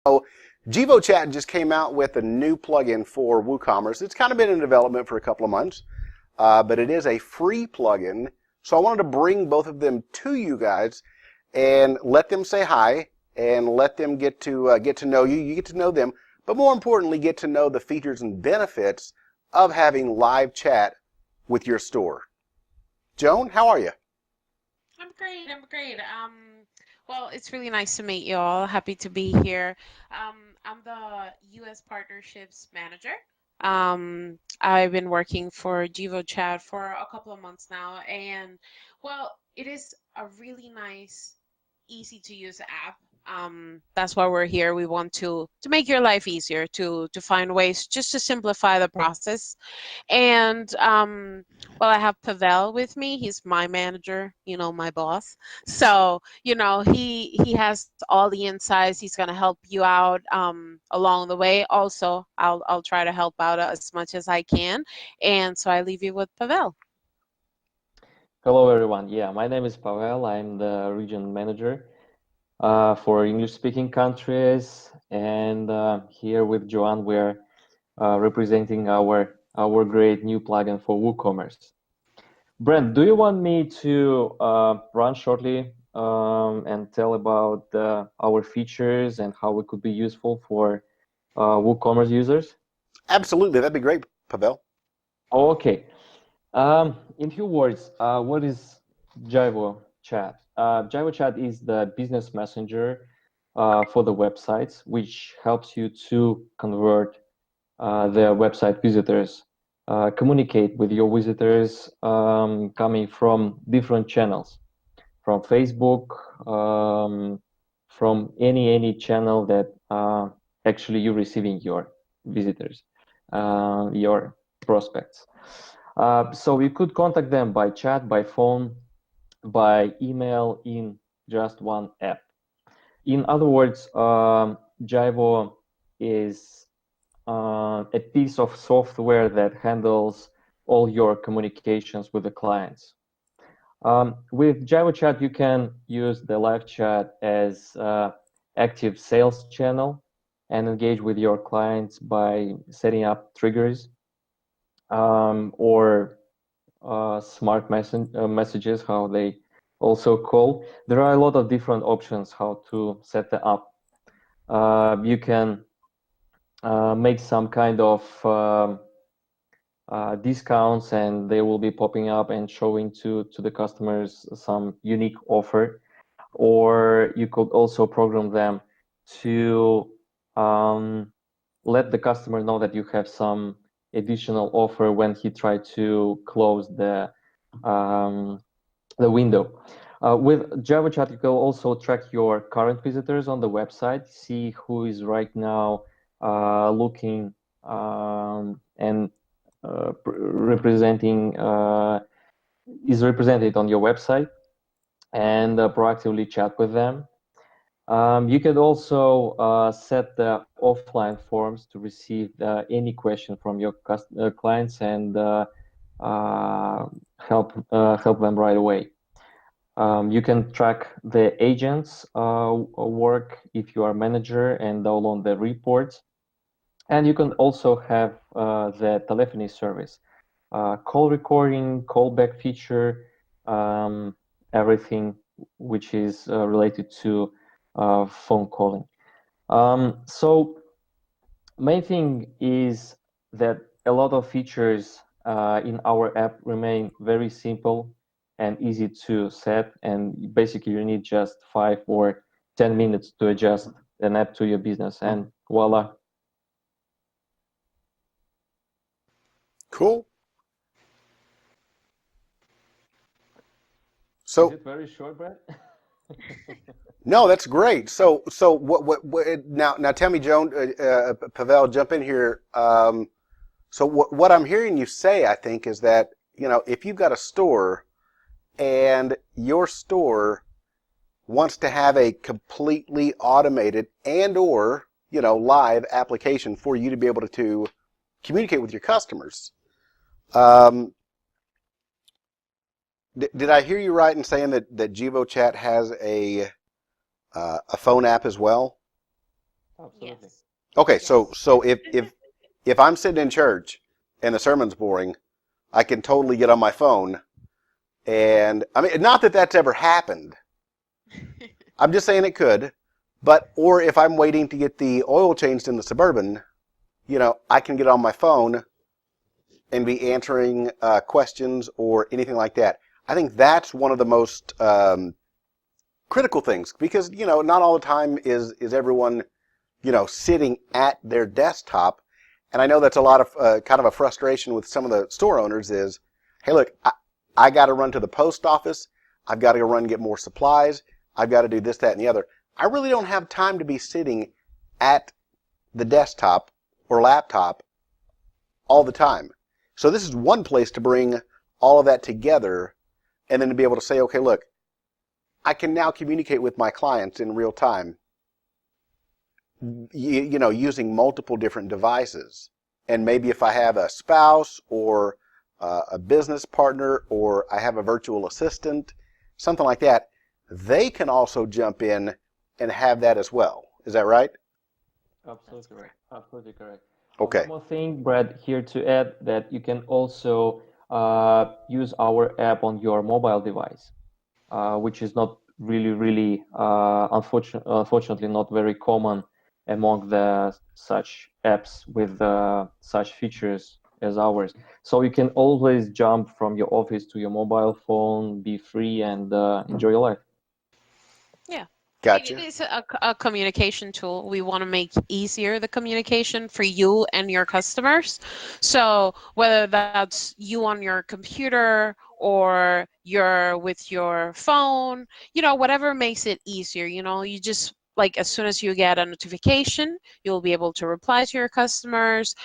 So JivoChat just came out with a new plugin for WooCommerce. It's kind of been in development for a couple of months, but it is a free plugin. So I wanted to bring both of them to you guys and let them say hi and let them get to know you. You get to know them, but more importantly, get to know the features and benefits of having live chat with your store. Joan, how are you? I'm great. I'm great. Well, it's really nice to meet you all. Happy to be here. I'm the U.S. Partnerships Manager. I've been working for JivoChat for a couple of months now, and well, it is a really nice, easy to use app. That's why we're here. We want to make your life easier, to find ways just to simplify the process. And well, I have Pavel with me. He's my manager, my boss. So, he has all the insights. He's gonna help you out along the way. Also, I'll try to help out as much as I can. And so I leave you with Pavel. Hello, everyone. Yeah, my name is Pavel. I'm the region manager for English-speaking countries, and here with Joanne, we're representing our great new plugin for WooCommerce. Brent, do you want me to run shortly and tell about our features and how it could be useful for WooCommerce users? Absolutely, that'd be great, Pavel. Okay. In few words, what is Jivo Chat? Jivo Chat is the business messenger for the websites, which helps you to convert the website visitors, communicate with your visitors coming from different channels, from Facebook, from any channel that actually you're receiving your visitors, your prospects. So you could contact them by chat, by phone, by email in just one app. In other words, Jivo is a piece of software that handles all your communications with the clients. With JivoChat, you can use the live chat as active sales channel and engage with your clients by setting up triggers or smart messages, how they also call. There are a lot of different options how to set them up. You can make some kind of discounts, and they will be popping up and showing to the customers some unique offer. Or you could also program them to let the customer know that you have some additional offer when he tried to close the window. With JavaChat, you can also track your current visitors on the website, see who is right now looking and representing is represented on your website, and proactively chat with them. You can also set the offline forms to receive any question from your clients and help them right away. You can track the agents' work if you are manager and download the reports. And you can also have the telephony service, call recording, callback feature, everything which is related to phone calling. So main thing is that a lot of features in our app remain very simple and easy to set, and basically you need just 5 or 10 minutes to adjust an app to your business, and voila. Cool. Is So it very short, Brad? no, that's great. So what now tell me, Joan, Pavel, jump in here. So what I'm hearing you say, I think, is that, if you've got a store and your store wants to have a completely automated and or, live application for you to be able to communicate with your customers. Did I hear you right in saying that JivoChat has a phone app as well? Absolutely. Okay, so Yes. so if I'm sitting in church and the sermon's boring, I can totally get on my phone, and I mean, not that that's ever happened. I'm just saying it could, but or if I'm waiting to get the oil changed in the Suburban, I can get on my phone and be answering questions or anything like that. I think that's one of the most critical things because not all the time is everyone sitting at their desktop, and I know that's a lot of kind of a frustration with some of the store owners is, hey, look, I got to run to the post office, I've got to go run and get more supplies, I've got to do this, that, and the other. I really don't have time to be sitting at the desktop or laptop all the time. So this is one place to bring all of that together and then to be able to say, okay, look, I can now communicate with my clients in real time, using multiple different devices. And maybe if I have a spouse or a business partner or I have a virtual assistant, something like that, they can also jump in and have that as well. Is that right? That's Absolutely right. correct. Absolutely correct. One Okay. more thing, Brad, here to add that you can also use our app on your mobile device, which is not really, unfortunately, not very common among the such apps with such features as ours. So you can always jump from your office to your mobile phone, be free, and enjoy your life. Yeah. I mean, it Gotcha. is a communication tool. We want to make easier the communication for you and your customers. So whether that's you on your computer or you're with your phone, whatever makes it easier, you just like as soon as you get a notification, you'll be able to reply to your customers.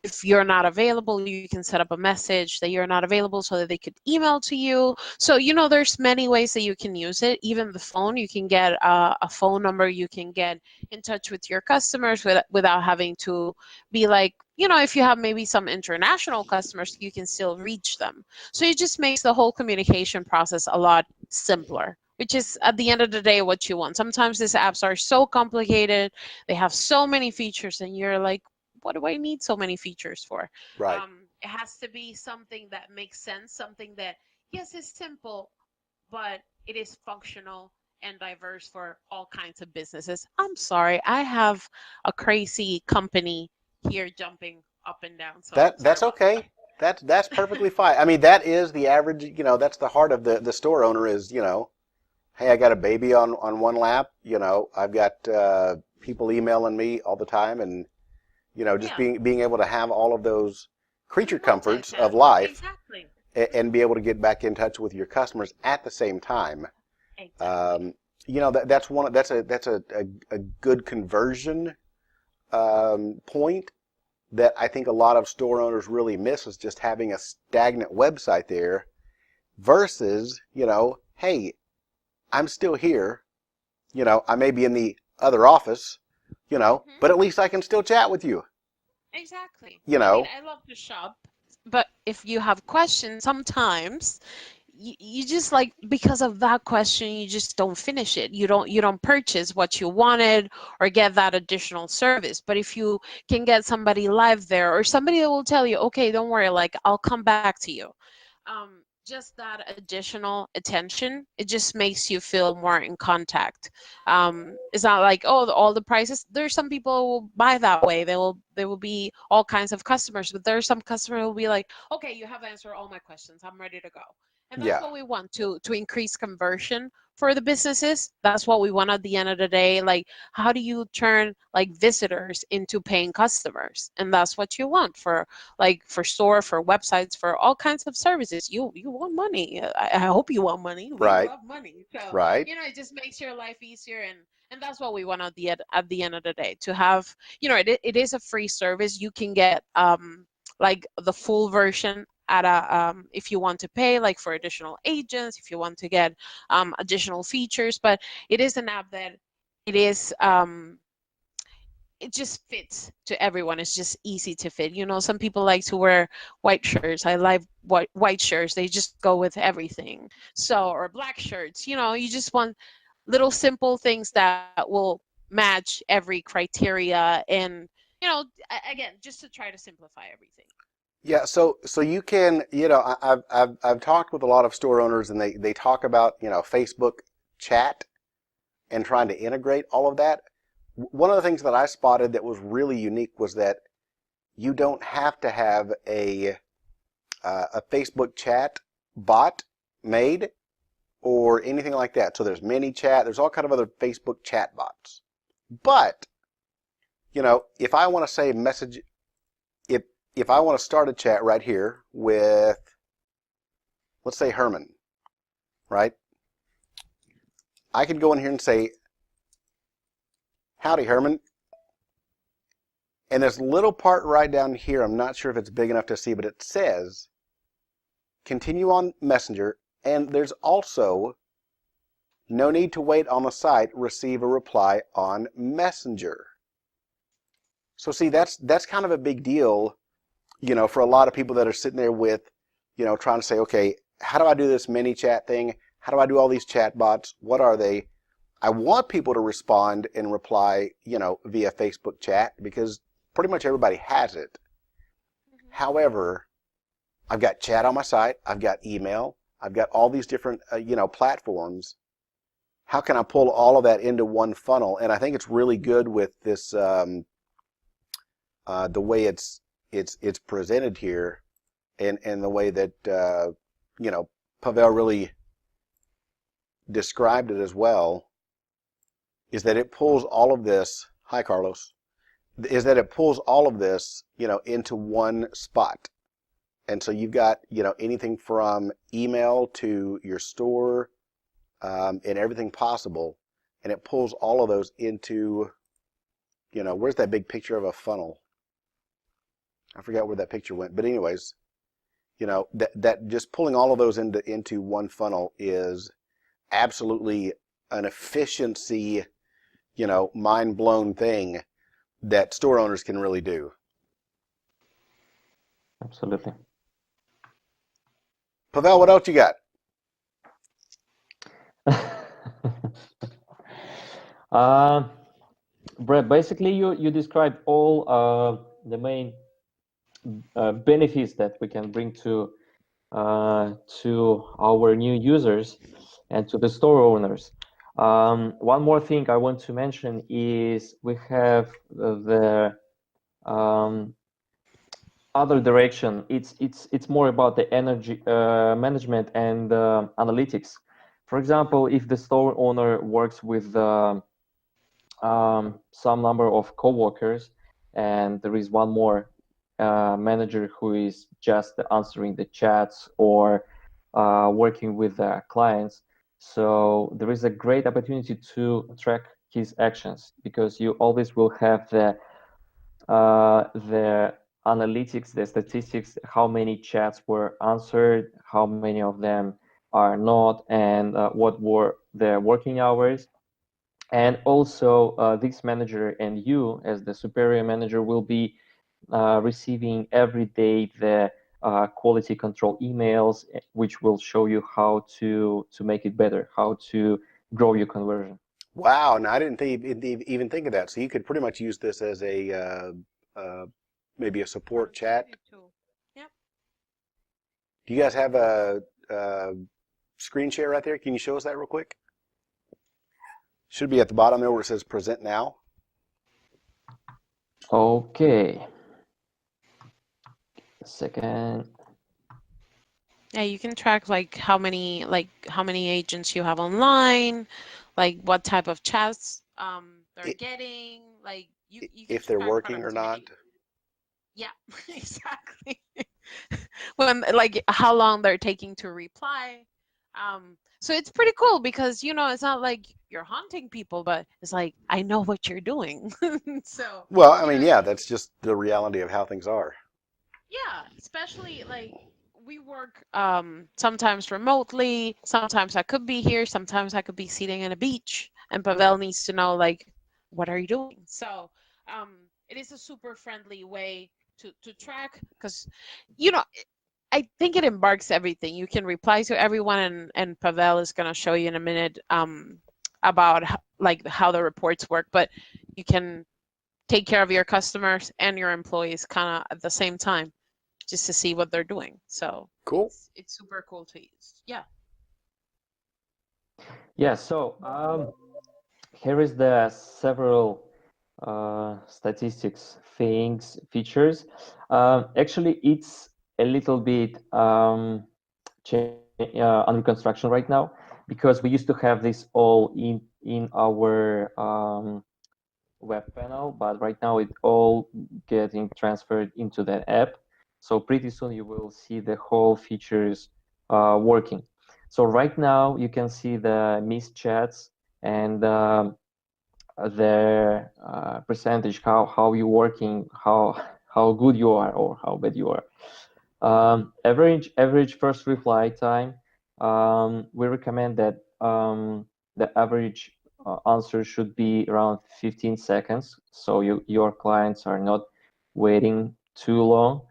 If you're not available, you can set up a message that you're not available so that they could email to you. So, there's many ways that you can use it. Even the phone, you can get a phone number, you can get in touch with your customers without having to be like, if you have maybe some international customers, you can still reach them. So it just makes the whole communication process a lot simpler, which is at the end of the day what you want. Sometimes these apps are so complicated, they have so many features, and you're like, what do I need so many features for? Right. It has to be something that makes sense, something that, yes, is simple, but it is functional and diverse for all kinds of businesses. I'm sorry, I have a crazy company here jumping up and down, so sorry That's about okay. That's perfectly fine. I mean, that is the average, that's the heart of the store owner is, hey, I got a baby on one lap, I've got people emailing me all the time, and just Yeah, being able to have all of those creature comforts of multitask. life Exactly. and be able to get back in touch with your customers at the same time. Exactly. Um, that's a good conversion point that I think a lot of store owners really miss is just having a stagnant website there versus, hey, I'm still here. I may be in the other office, Hmm. but at least I can still chat with you, Exactly. you I mean, know. I love to shop, but if you have questions, sometimes you just like because of that question, you just don't finish it. You don't purchase what you wanted or get that additional service. But if you can get somebody live there or somebody that will tell you, okay, don't worry, like I'll come back to you. Just that additional attention, it just makes you feel more in contact. It's not like, oh, all the prices. There's some people who will buy that way. There will be all kinds of customers, but there's some customer who will be like, okay, you have answered all my questions, I'm ready to go. And that's Yeah, what we want to increase conversion for the businesses. That's what we want at the end of the day. Like, how do you turn like visitors into paying customers? And that's what you want for like for store, for websites, for all kinds of services. You want money. I hope you want money. We right, love money. So right, it just makes your life easier, and that's what we want at the end of the day, to have, it is a free service. You can get like the full version at a if you want to pay like for additional agents, if you want to get additional features. But it is an app that it is it just fits to everyone. It's just easy to fit. Some people like to wear white shirts. I like white shirts. They just go with everything. So, or black shirts. You just want little simple things that will match every criteria, and again, just to try to simplify everything. Yeah, so you can, I've talked with a lot of store owners, and they talk about, Facebook chat and trying to integrate all of that. One of the things that I spotted that was really unique was that you don't have to have a Facebook chat bot made or anything like that. So there's ManyChat, there's all kind of other Facebook chat bots. But, if I want to say message, if I want to start a chat right here with, let's say Herman, right? I could go in here and say, howdy Herman. And this little part right down here, I'm not sure if it's big enough to see, but it says, continue on Messenger. And there's also, no need to wait on the site, receive a reply on Messenger. So see, that's kind of a big deal, for a lot of people that are sitting there with, trying to say, okay, how do I do this mini chat thing? How do I do all these chat bots? What are they? I want people to respond and reply, via Facebook chat, because pretty much everybody has it. Mm-hmm. However, I've got chat on my site. I've got email. I've got all these different, platforms. How can I pull all of that into one funnel? And I think it's really good with this, the way it's presented here, and the way that, Pavel really described it as well, is that it pulls all of this. Hi, Carlos. Is that it pulls all of this, into one spot. And so you've got, anything from email to your store, and everything possible. And it pulls all of those into, where's that big picture of a funnel? I forgot where that picture went. But anyways, that just pulling all of those into one funnel is absolutely an efficiency, mind-blown thing that store owners can really do. Absolutely. Pavel, what else you got? Brett, basically you described all the main benefits that we can bring to our new users and to the store owners. One more thing I want to mention is we have the other direction. It's more about the energy management and analytics. For example, if the store owner works with some number of co-workers, and there is one more manager who is just answering the chats or working with clients. So there is a great opportunity to track his actions, because you always will have the analytics, the statistics, how many chats were answered, how many of them are not, and what were their working hours. And also this manager and you as the superior manager will be receiving every day the quality control emails, which will show you how to make it better, how to grow your conversion. Wow, now I didn't even think of that. So you could pretty much use this as a maybe a support chat. Yep. Do you guys have a screen share right there? Can you show us that real quick? Should be at the bottom there where it says present now. Okay. A second. Yeah, you can track how many agents you have online, like what type of chats they're getting, like you can if they're track working or not. Yeah, exactly. When how long they're taking to reply. So it's pretty cool because it's not like you're hunting people, but it's like I know what you're doing. So well, I mean, yeah, that's just the reality of how things are. Yeah, especially we work sometimes remotely, sometimes I could be here, sometimes I could be sitting in a beach, and Pavel needs to know what are you doing? So it is a super friendly way to track, because I think it embarks everything. You can reply to everyone, and Pavel is going to show you in a minute about how the reports work, but you can take care of your customers and your employees kind of at the same time, just to see what they're doing. So Cool. it's super cool to use. Yeah. Yeah, so here is the several statistics features. Actually, it's a little bit under construction right now, because we used to have this all in our web panel, but right now it's all getting transferred into that app. So pretty soon you will see the whole features working. So right now you can see the missed chats and the percentage, how you're working, how good you are or how bad you are. Average first reply time. We recommend that the average answer should be around 15 seconds, so your clients are not waiting too long.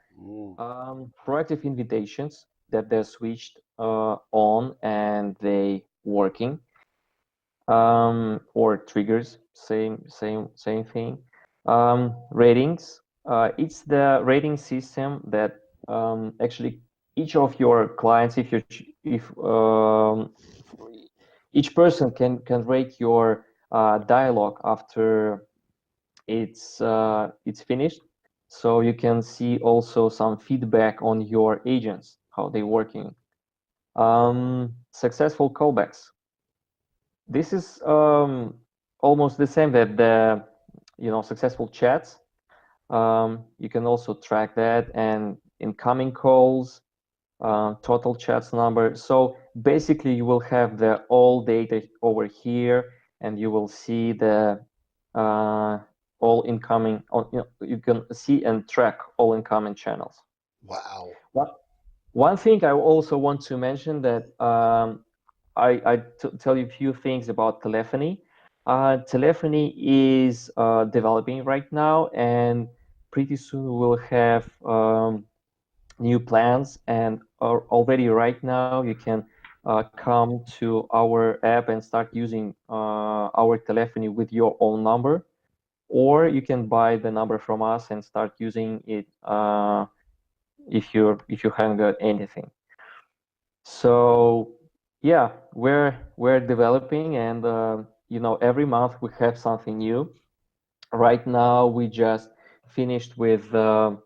Proactive invitations, that they're switched on and they working. Or triggers, same thing. Ratings, it's the rating system that actually each of your clients, if each person can rate your dialogue after it's finished, so you can see also some feedback on your agents, how they working. Successful callbacks, this is almost the same that the successful chats. You can also track that, and incoming calls, total chats number. So basically you will have the all data over here, and you will see the all incoming, you can see and track all incoming channels. Wow. One thing I also want to mention, that tell you a few things about telephony. Telephony is developing right now, and pretty soon we'll have new plans. And already right now you can come to our app and start using our telephony with your own number, or you can buy the number from us and start using it if you haven't got anything. So yeah, we're developing, and every month we have something new. Right now we just finished with some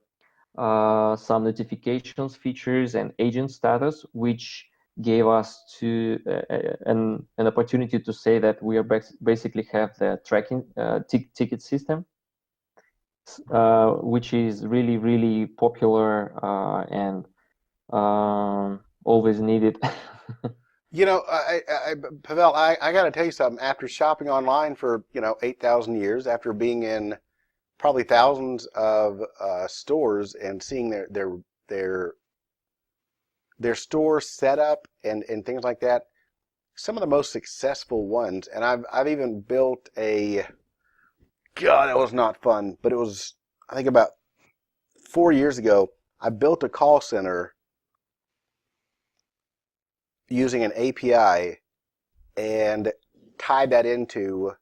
notifications features and agent status, which gave us an opportunity to say that we are basically have the tracking ticket system, which is really popular and always needed. Pavel, I got to tell you something. After shopping online for 8,000 years, after being in probably thousands of stores and seeing their store setup and things like that, some of the most successful ones, and I've even built God, that was not fun, but it was, I think, about 4 years ago. I built a call center using an API and tied that into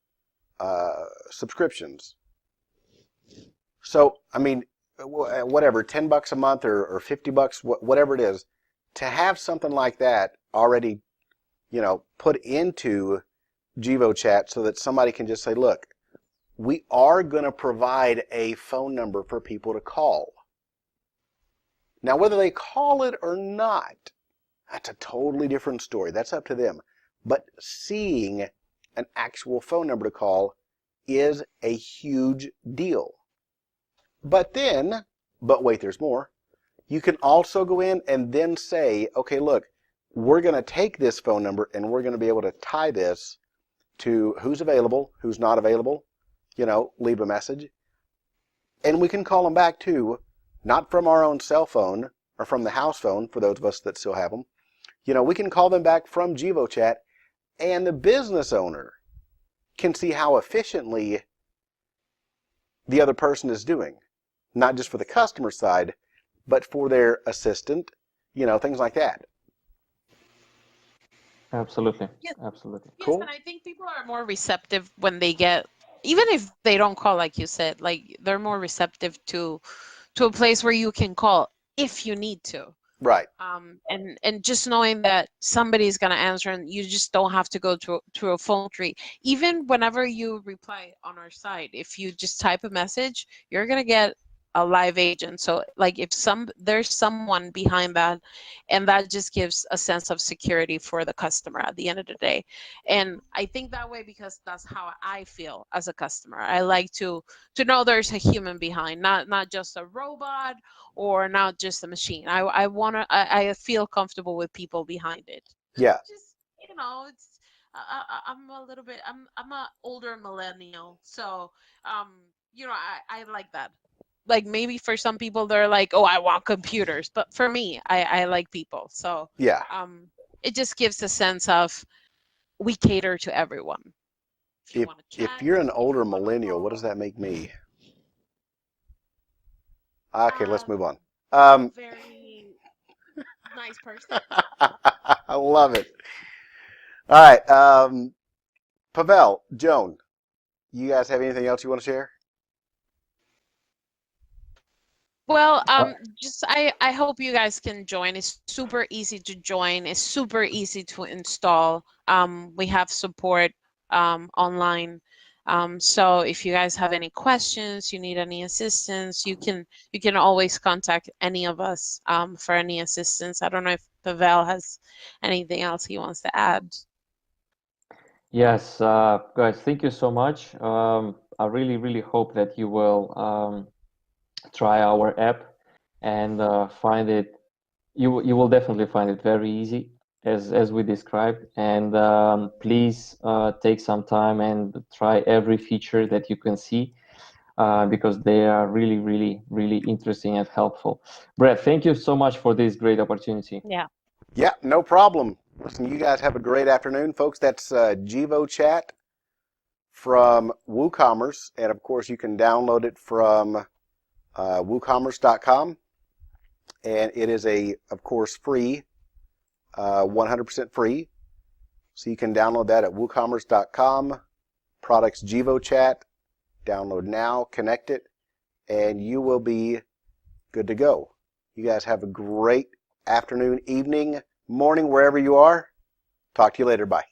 subscriptions. So, I mean, whatever, $10 a month or $50, whatever it is, to have something like that already, put into JivoChat so that somebody can just say, look, we are going to provide a phone number for people to call. Now, whether they call it or not, that's a totally different story. That's up to them. But seeing an actual phone number to call is a huge deal. But wait, there's more. You can also go in and then say, okay, look, we're going to take this phone number and we're going to be able to tie this to who's available, who's not available, leave a message. And we can call them back too, not from our own cell phone or from the house phone, for those of us that still have them. We can call them back from JivoChat, and the business owner can see how efficiently the other person is doing, not just for the customer side, but for their assistant, things like that. Absolutely. Yes, Absolutely. yes, Cool. and I think people are more receptive when they get, even if they don't call, like you said, like they're more receptive to a place where you can call if you need to. Right. And just knowing that somebody's gonna answer and you just don't have to go to a phone tree. Even whenever you reply on our site, if you just type a message, you're gonna get a live agent. So like if there's someone behind that, and that just gives a sense of security for the customer at the end of the day. And I think that way because that's how I feel as a customer. I like to know there's a human behind, not just a robot or not just a machine. I feel comfortable with people behind it. Yeah. Just it's I'm a little bit I'm a older millennial, so I like that. Like maybe for some people they're like, oh, I want computers, but for me, I like people. So Yeah. um, it just gives a sense of we cater to everyone. If you If want to if chat, you're an if older you want to millennial, what does call, that make me? Okay, let's um, move on. a Um, very nice person. I love it. All right. Pavel, Joan, you guys have anything else you want to share? Well, Uh, just I hope you guys can join. It's super easy to join. It's super easy to install. We have support online. So if you guys have any questions, you need any assistance, you can always contact any of us for any assistance. I don't know if Pavel has anything else he wants to add. yes, guys, thank you so much. I really, really hope that you will try our app and find it. You will definitely find it very easy as we described. And please take some time and try every feature that you can see because they are really, really, really interesting and helpful. Brett, thank you so much for this great opportunity. Yeah. Yeah, no problem. Listen, you guys have a great afternoon, folks. That's JivoChat from WooCommerce, and of course, you can download it from WooCommerce.com, and it is of course, free, 100% free. So you can download that at WooCommerce.com. Products JivoChat. Download now, connect it, and you will be good to go. You guys have a great afternoon, evening, morning, wherever you are. Talk to you later. Bye.